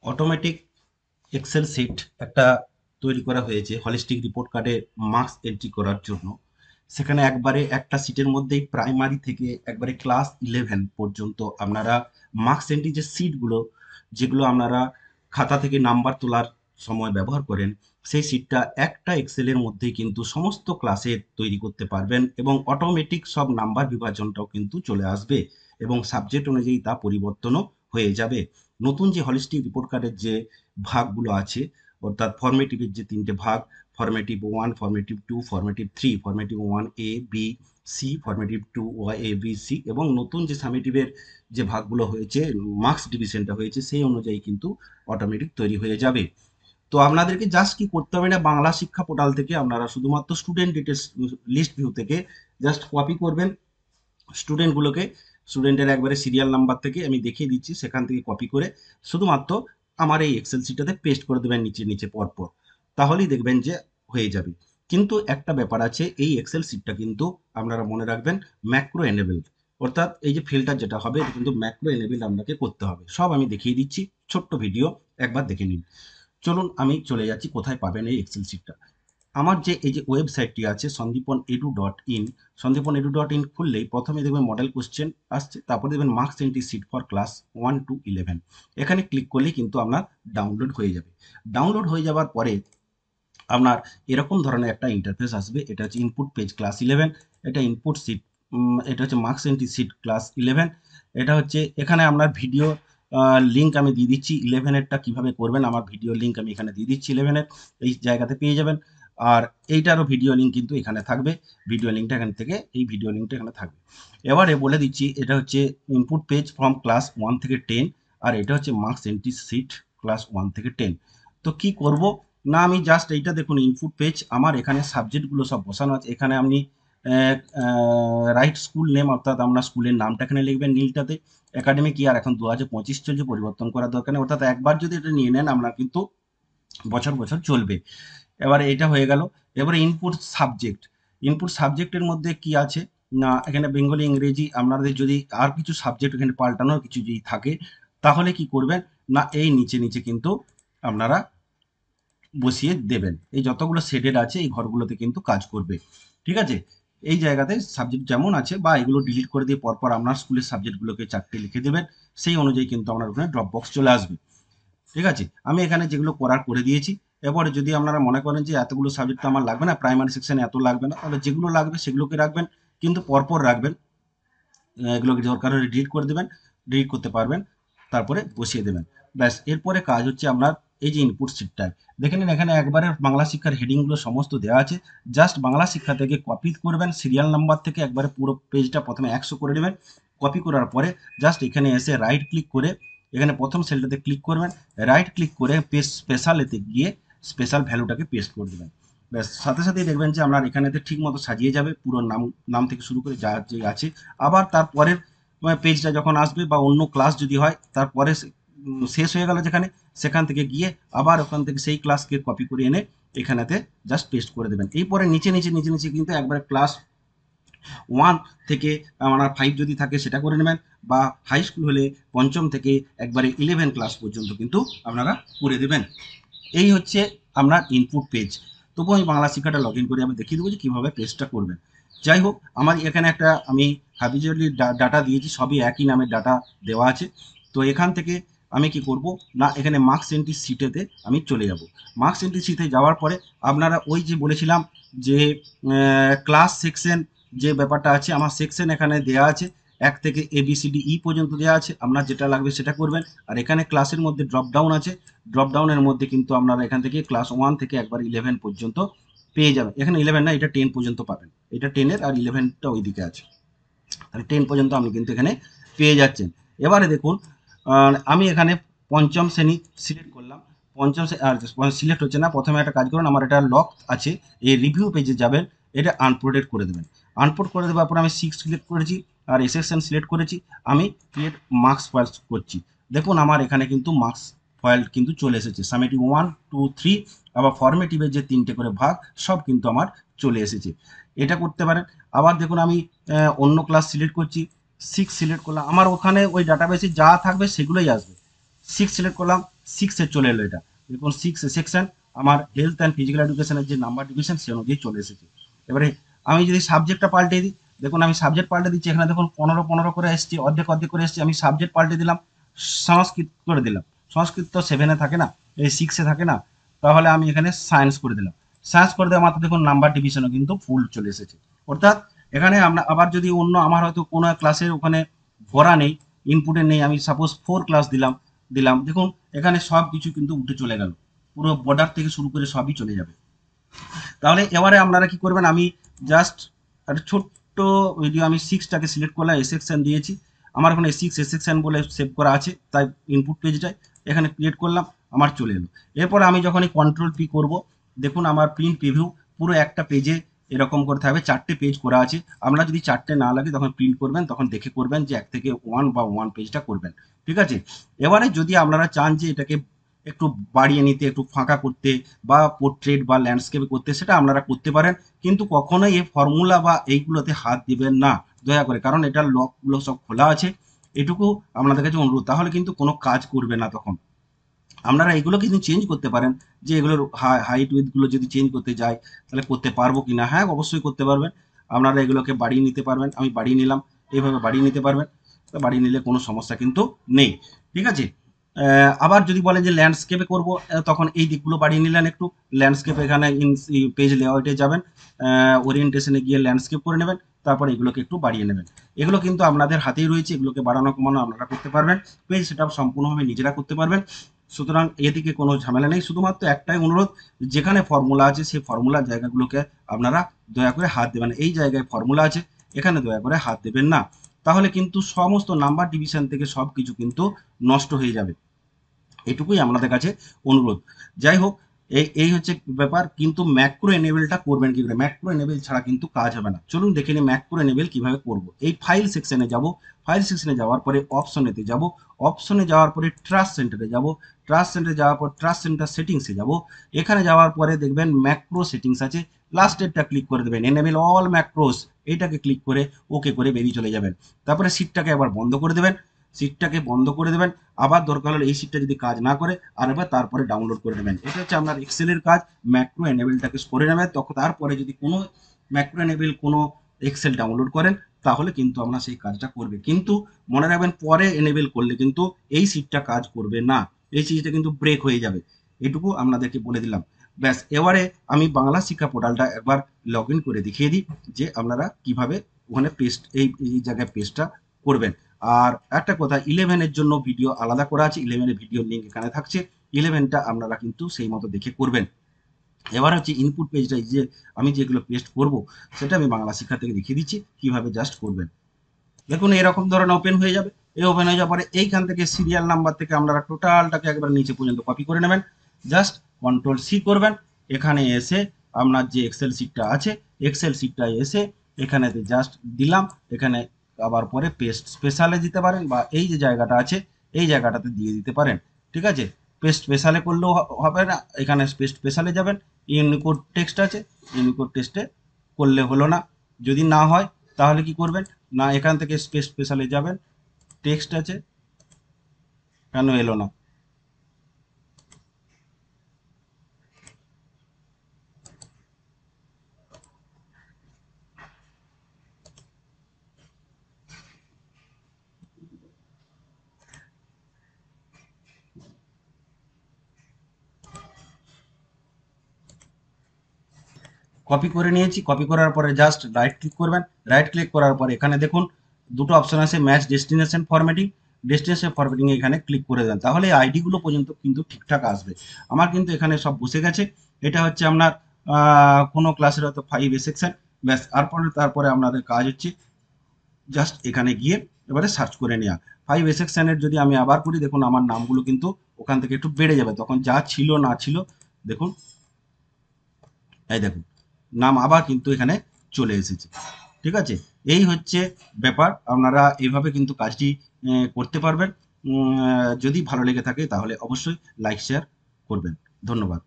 Automatic Excel sheet একটা তৈরি করা হয়েছে হলিস্টিক রিপোর্ট কার্ডে মার্কস এন্ট্রি করার জন্য। সেখানে একবারে একটা সিটের মধ্যেই প্রাইমারি থেকে একবারে ক্লাস 11 পর্যন্ত আপনারা মার্কস এন্ট্রি যে সিটগুলো, যেগুলো আপনারা খাতা থেকে নাম্বার তোলার সময় ব্যবহার করেন, সেই সিটটা একটা এক্সেলের মধ্যেই কিন্তু সমস্ত ক্লাসের তৈরি করতে পারবেন এবং অটোমেটিক সব নাম্বার বিভাজনটাও কিন্তু চলে আসবে এবং সাবজেক্ট অনুযায়ী তা পরিবর্তনও হয়ে যাবে। নতুন যে হলিস্টিক রিপোর্ট কার্ডের যে ভাগগুলো আছে, অর্থাৎ ফর্মেটিভের যে তিনটে ভাগ, formative 1, formative 2, formative 3, formative 1 A B C, formative 2 A B C, এবং নতুন যে সামেটিভের যে ভাগগুলো হয়েছে, মার্কস ডিভিশনটা হয়েছে, সেই অনুযায়ী কিন্তু অটোমেটিক তৈরি হয়ে যাবে। তো আপনাদেরকে জাস্ট কি করতে হবে না, বাংলা শিক্ষা পোর্টাল থেকে আপনারা শুধুমাত্র স্টুডেন্ট ডিটেলস লিস্ট ভিউ থেকে জাস্ট কপি করবেন স্টুডেন্টগুলোকে, স্টুডেন্টের একবারে সিরিয়াল নাম্বার থেকে আমি দেখিয়ে দিচ্ছি, সেখান থেকে কপি করে শুধুমাত্র আমার এই এক্সেল শিটটাতে পেস্ট করে দেবেন নিচে নিচে পরপর, তাহলেই দেখবেন যে হয়ে যাবে। কিন্তু একটা ব্যাপার আছে, এই এক্সেল শিটটা কিন্তু আপনারা মনে রাখবেন ম্যাক্রো এনেবল, অর্থাৎ এই যে ফিল্টার যেটা হবে এটা কিন্তু ম্যাক্রো এনেবল আপনাকে করতে হবে। সব আমি দেখিয়ে দিচ্ছি, ছোট্ট ভিডিও, একবার দেখে নিন। চলুন আমি চলে যাচ্ছি কোথায় পাবেন এই এক্সেল শিটটা। আমার যে এই যে ওয়েবসাইটটি আছে সন্দীপন edu.in, সন্দীপন edu.in খুললেই প্রথমে দেখবেন মডেল কোশ্চেন আসছে, তারপরে দেখবেন marks entry sheet for class 1 to 11। এখানে ক্লিক করলেই কিন্তু আপনার ডাউনলোড হয়ে যাবে। ডাউনলোড হয়ে যাওয়ার পরে আপনার এরকম ধরনের একটা ইন্টারফেস আসবে। এটা হচ্ছে ইনপুট পেজ ক্লাস 11, এটা ইনপুট সিট, এটা হচ্ছে মার্কস এন্ট্রি সিট ক্লাস 11। এটা হচ্ছে এখানে আপনার ভিডিও লিঙ্ক আমি দিয়ে দিচ্ছি 11এরটা কীভাবে করবেন, আমার ভিডিও লিঙ্ক আমি এখানে দিয়ে দিচ্ছি 11এর, এই জায়গাতে পেয়ে যাবেন। আর এইটারও ভিডিও লিঙ্ক কিন্তু এখানে থাকবে, ভিডিও লিঙ্কটা এখান থেকে, এই ভিডিও লিঙ্কটা এখানে থাকবে। এবারে বলে দিচ্ছি, এটা হচ্ছে ইনপুট পেজ ফ্রম ক্লাস 1 থেকে 10, আর এটা হচ্ছে মার্কস এন্ট্রি সিট ক্লাস 1 থেকে 10। তো কি করব না, আমি জাস্ট এইটা দেখুন ইনপুট পেজ, আমার এখানে সাবজেক্টগুলো সব বসানো আছে। এখানে আপনি রাইট স্কুল নেম, অর্থাৎ আপনার স্কুলের নামটা এখানে লিখবেন নীলটাতে। একাডেমিক ইয়ার এখন 2025 চলছে, পরিবর্তন করার দরকার নেই, অর্থাৎ একবার যদি এটা নিয়ে নেন আপনার কিন্তু বছর বছর চলবে। এবারে এটা হয়ে গেল। এবারে ইনপুট সাবজেক্ট, ইনপুট সাবজেক্টের মধ্যে কি আছে না, এখানে বেঙ্গলি, ইংরেজি, আপনাদের যদি আর কিছু সাবজেক্ট এখানে পাল্টানোর কিছু যদি থাকে, তাহলে কি করবেন না, এই নিচে নিচে কিন্তু আপনারা বসিয়ে দেবেন। এই যতগুলো শেডেড আছে এই ঘরগুলোতে কিন্তু কাজ করবে, ঠিক আছে। এই জায়গাতে সাবজেক্ট যেমন আছে বা এগুলো ডিলিট করে দিয়ে পরপর আপনার স্কুলের সাবজেক্টগুলোকে 4টে লিখে দেবেন, সেই অনুযায়ী কিন্তু আপনার ওখানে ড্রপ বক্স চলে আসবে, ঠিক আছে। আমি এখানে যেগুলো করার করে দিয়েছি। এরপরে যদি আপনারা মনে করেন যে এতগুলো সাবজেক্ট তো আমার লাগবে না, প্রাইমারি সেকশনে এত লাগবে না, তাহলে যেগুলো লাগবে সেগুলোকে রাখবেন, কিন্তু পরপর রাখবেন। এগুলোকে দরকার হলে ডিলিট করে দেবেন, ডিলিট করতে পারবেন, তারপরে বসিয়ে দেবেন। ব্যাস, এরপরে কাজ হচ্ছে আপনার এই যে ইনপুট শিটটায় দেখে নিন, এখানে একবারে বাংলা শিক্ষার হেডিংগুলো সমস্ত দেওয়া আছে। জাস্ট বাংলা শিক্ষা থেকে কপি করবেন, সিরিয়াল নাম্বার থেকে একবারে পুরো পেজটা প্রথমে 100 করে নেবেন। কপি করার পরে জাস্ট এখানে এসে রাইট ক্লিক করে এখানে প্রথম সেলটাতে ক্লিক করবেন, রাইট ক্লিক করে পেস্ট স্পেশালেতে গিয়ে স্পেশাল ভ্যালুটাকে পেস্ট করে দেবেন। ব্যাস, সাথে সাথেই দেখবেন যে আপনার এখানেতে ঠিক মতো সাজিয়ে যাবে, পুরো নাম নাম থেকে শুরু করে যা যে আছে। আবার তারপরের পেজটা যখন আসবে বা অন্য ক্লাস যদি হয়, তারপরে শেষ হয়ে গেল যেখানে, সেখান থেকে গিয়ে আবার ওখান থেকে সেই ক্লাসকে কপি করে এনে এখানেতে জাস্ট পেস্ট করে দেবেন। এরপরে নিচে নিচে নিচে নিচে কিন্তু একবারে ক্লাস 1 থেকে আপনার 5 যদি থাকে সেটা করে নেবেন, বা হাই স্কুল হলে পঞ্চম থেকে একবারে 11 ক্লাস পর্যন্ত কিন্তু আপনারা করে দেবেন। এই হচ্ছে আপনার ইনপুট পেজ। তবু আমি বাংলা শিক্ষাটা লগ ইন করে আমি দেখিয়ে দেবো যে কীভাবে পেজটা করবেন। যাই হোক, আমার এখানে একটা আমি হ্যাবিচুয়ালি ডাটা দিয়েছি, সবই একই নামের ডাটা দেওয়া আছে। তো এখান থেকে আমি কি করব না, এখানে মার্কস এন্ট্রি শিটেতে আমি চলে যাব। মার্কস এন্ট্রি শিটে যাওয়ার পরে আপনারা ওই যে বলেছিলাম যে ক্লাস সেকশন যে ব্যাপারটা আছে, আমার সেকশন এখানে দেওয়া আছে, 1 থেকে ABCDE পর্যন্ত দেওয়া আছে, আপনার যেটা লাগবে সেটা করবেন। আর এখানে ক্লাসের মধ্যে ড্রপ ডাউন আছে, ড্রপ ডাউনের মধ্যে কিন্তু আপনারা এখান থেকে ক্লাস 1 থেকে একবার 11 পর্যন্ত পেয়ে যাবেন। এখানে 11 না, এটা 10 পর্যন্ত পাবেন, এটা 10-এর, আর 11টা ওইদিকে আছে, তাহলে 10 পর্যন্ত আপনি কিন্তু এখানে পেয়ে যাচ্ছেন। এবারে দেখুন, আমি এখানে পঞ্চম শ্রেণী সিলেক্ট করলাম, পঞ্চম আর সিলেক্ট হচ্ছে না। প্রথমে একটা কাজ করুন, আমার এটা লক আছে, এই রিভিউ পেজে যাবেন, এটা আনপ্রোটেড করে দেবেন। আনপ্রোট করে দেওয়ার পর আমি 6 সিলেক্ট করেছি আর এসএসএন সিলেক্ট করেছি, আমি ক্রিয়েট মার্কস ফাইল করছি। দেখুন আমার এখানে কিন্তু মার্কস ফাইল কিন্তু চলে এসেছে, সামেটিভ 1, 2, 3, আবার ফর্মেটিভের যে 3টে করে ভাগ সব কিন্তু আমার চলে এসেছে। এটা করতে পারেন। আবার দেখুন আমি অন্য ক্লাস সিলেক্ট করছি, 6 সিলেক্ট করলাম, আমার ওখানে ওই ডাটাবেসে যা থাকবে সেগুলোই আসবে। সিক্স সিলেক্ট করলাম, সিক্সে চলে এলো এটা। দেখুন সিক্স সেকশন আমার হেলথ অ্যান্ড ফিজিক্যাল এডুকেশনের যে নাম্বার ডিভিশন সে অনুযায়ী চলে এসেছে। এবারে আমি যদি সাবজেক্টটা পাল্টে দিই, দেখুন আমি সাবজেক্ট পাল্টে দিচ্ছি, এখানে দেখুন 15 করে এসছে, অর্ধেক অর্ধেক করে এসছে। আমি সাবজেক্ট পাল্টে দিলাম, সংস্কৃত করে দিলাম। সংস্কৃত তো সেভেনে থাকে না, এই সিক্সে থাকে না, তাহলে আমি এখানে সায়েন্স করে দিলাম। সায়েন্স করে দেওয়া মাত্র দেখুন নাম্বার ডিভিশনও কিন্তু ফুল চলে এসেছে। অর্থাৎ এখানে আমরা আবার যদি অন্য আমার হয়তো কোনো ক্লাসের ওখানে ভরা নেই, ইনপুটে নেই, আমি সাপোজ 4 ক্লাস দিলাম, দেখুন এখানে সব কিছু কিন্তু উঠে চলে গেল, পুরো বর্ডার থেকে শুরু করে সবই চলে যাবে। তাহলে এবারে আপনারা কি করবেন, আমি জাস্ট একটা ছোট্ট ভিডিও, আমি সিক্সটাকে সিলেক্ট করলাম, এ সেকশন দিয়েছি, আমার ওখানে সিক্স এ সেকশন বলে সেভ করা আছে, তাই ইনপুট পেজটায় এখানে ক্রিয়েট করলাম, আমার চলে এলো। এরপরে আমি যখন এই কন্ট্রোল পি করব, দেখুন আমার প্রিন্ট প্রিভিউ পুরো একটা পেজে এরকম করে থাকবে, 4টে পেজ করা আছে। আমরা যদি 4টে না লাগে তখন প্রিন্ট করবেন, তখন দেখে করবেন যে 1 থেকে 1 বা 1 পেজটা করবেন, ঠিক আছে। এবারে যদি আপনারা চান যে এটাকে একটু বাড়িয়ে নিতে, একটু ফাঁকা করতে, বা পোর্ট্রেট বা ল্যান্ডস্কেপ করতে, সেটা আপনারা করতে পারেন, কিন্তু কখনোই এই ফর্মুলা বা এইগুলোতে হাত দিবেন না দয়া করে, কারণ এটা লকগুলো সব খোলা আছে, এটুকু আপনাদের কাছে অনুরোধ, তাহলে কিন্তু কোনো কাজ করবে না তখন। আপনারা এগুলো কিন্তু চেঞ্জ করতে পারেন, যে এগুলোর হাইট উইথগুলো যদি চেঞ্জ করতে যাই তাহলে করতে পারবো কি না, হ্যাঁ অবশ্যই করতে পারবেন। আপনারা এগুলোকে বাড়িয়ে নিতে পারবেন, আমি বাড়িয়ে নিলাম, এইভাবে বাড়িয়ে নিতে পারবেন, তো বাড়িয়ে নিলে কোনো সমস্যা কিন্তু নেই, ঠিক আছে। আবার যদি বলেন যে ল্যান্ডস্কেপে করব, তখন এই দিকগুলো বাড়িয়ে নিলেন একটু, ল্যান্ডস্কেপ এখানে পেজ লেআউটে যাবেন, ওরিয়েন্টেশনে গিয়ে ল্যান্ডস্কেপ করে নেবেন, তারপর এগুলোকে একটু বাড়িয়ে নেবেন। এগুলো কিন্তু আপনাদের হাতেই রয়েছে, এগুলোকে বাড়ানো কমানো আপনারা করতে পারবেন, পেজ সেটা সম্পূর্ণভাবে নিজেরা করতে পারবেন। সুতরাং এদিকে কোনো ঝামেলা নেই, শুধুমাত্র একটাই অনুরোধ, যেখানে ফর্মুলা আছে সেই ফর্মুলার জায়গাগুলোকে আপনারা দয়া করে হাত দেবেন, এই জায়গায় ফর্মুলা আছে এখানে দয়া করে হাত দেবেন না, তাহলে কিন্তু সমস্ত নাম্বার ডিভিশন থেকে সব কিছু কিন্তু নষ্ট হয়ে যাবে, এটুকুই আমাদের কাছে অনুরোধ। যাই হোক, এই হচ্ছে ব্যাপার, কিন্তু ম্যাক্রো এনেবেলটা করবেন কি করে, ম্যাক্রো এনেবেল ছাড়া কিন্তু কাজ হবে না। চলুন দেখে নিই ম্যাক্রো এনেবেল কিভাবে করব। এই ফাইল সেকশনে যাব, ফাইল সেকশনে যাওয়ার পরে অপশনেতে যাব, অপশনে যাওয়ার পরে ট্রাস্ট সেন্টারে যাব, ট্রাস্ট সেন্টারে যাওয়ার পর ট্রাস্ট সেন্টার সেটিংসে যাব, এখানে যাওয়ার পরে দেখবেন ম্যাক্রো সেটিংস আছে, লাস্টেরটা ক্লিক করে দেবেন, এনেবেল অল ম্যাক্রোস, এইটাকে ক্লিক করে ওকে করে বেরিয়ে চলে যাবেন। তারপরে সিটটাকে আবার বন্ধ করে দেবেন, সিটটাকে বন্ধ করে দেবেন, আবার দরকার হলে এই সিটটা যদি কাজ না করে আরেকবার তারপরে ডাউনলোড করে নেবেন। এটা হচ্ছে আপনার এক্সেলের কাজ, ম্যাক্রো এনেবেলটাকে করে নেবেন, তখন তারপরে যদি কোনো ম্যাক্রো এনেবেল কোনো এক্সেল ডাউনলোড করেন তাহলে কিন্তু আমরা সেই কাজটা করবে, কিন্তু মনে রাখবেন পরে এনেবেল করলে কিন্তু এই সিটটা কাজ করবে না, এই সিটটা কিন্তু ব্রেক হয়ে যাবে, এটুকু আপনাদেরকে বলে দিলাম। ব্যাস, এবারে আমি বাংলা শিক্ষা পোর্টালটা একবার লগ ইন করে দেখিয়ে দিই যে আপনারা কিভাবে ওখানে পেস্ট এই জায়গায় পেস্টটা করবেন। আর একটা কথা, 11-এর জন্য ভিডিও আলাদা করা আছে, 11-এর ভিডিও লিঙ্ক এখানে থাকছে, 11টা আপনারা কিন্তু সেই মতো দেখে করবেন। এবার হচ্ছে ইনপুট পেজটা, যে আমি যেগুলো পেস্ট করব সেটা আমি বাংলা শিক্ষা থেকে দেখিয়ে দিচ্ছি কিভাবে জাস্ট করবেন। দেখুন এরকম ধরনের ওপেন হয়ে যাবে, এই ওপেন হয়ে যাওয়ার পরে এইখান থেকে সিরিয়াল নাম্বার থেকে আপনারা টোটালটাকে একবার নিচে পর্যন্ত কপি করে নেবেন, জাস্ট কন্ট্রোল সি করবেন, এখানে এসে আপনার যে এক্সেল শিটটা আছে এক্সেল শিটটা এসে এখানেতে জাস্ট দিলাম, এখানে আবার পরে পেস্ট স্পেশালে দিতে পারেন, বা এই যে জায়গাটা আছে এই জায়গাটাতে দিয়ে দিতে পারেন, ঠিক আছে। পেস্ট স্পেশালে করলেও হবে না, এখানে পেস্ট স্পেশালে যাবেন, ইউনিকোড টেক্সট আছে, ইউনিকোড টেক্সটে করলে হলো না, যদি না হয় তাহলে কি করবেন না, এখান থেকে স্পেশালে যাবেন, টেক্সট আছে, কেন এলো না, কপি করে নিয়েছি, কপি করার পরে জাস্ট রাইট ক্লিক করবেন, রাইট ক্লিক করার পরে এখানে দেখুন দুটো অপশন আছে, match destination formatting, destination formatting এখানে ক্লিক করে দেন, তাহলে এই আইডিগুলো পর্যন্ত কিন্তু ঠিকঠাক আসবে। আমার কিন্তু এখানে সব বসে গেছে, এটা হচ্ছে আপনার কোনো ক্লাসের হয়তো 5 সেকশন, ব্যাস। তারপরে আপনাদের কাজ হচ্ছে জাস্ট এখানে গিয়ে এবারে সার্চ করে নেওয়া। 5 সেকশনের যদি আমি আবার করি, দেখুন আমার নামগুলো কিন্তু ওখান থেকে একটু বেড়ে যাবে, তখন যা ছিল না ছিল দেখুন, এই দেখুন নাম আবার কিন্তু এখানে চলে এসেছে, ঠিক আছে। এই হচ্ছে ব্যাপার, আপনারা এইভাবে কিন্তু কাজটি করতে পারবেন। যদি ভালো লেগে থাকে তাহলে অবশ্যই লাইক শেয়ার করবেন, ধন্যবাদ।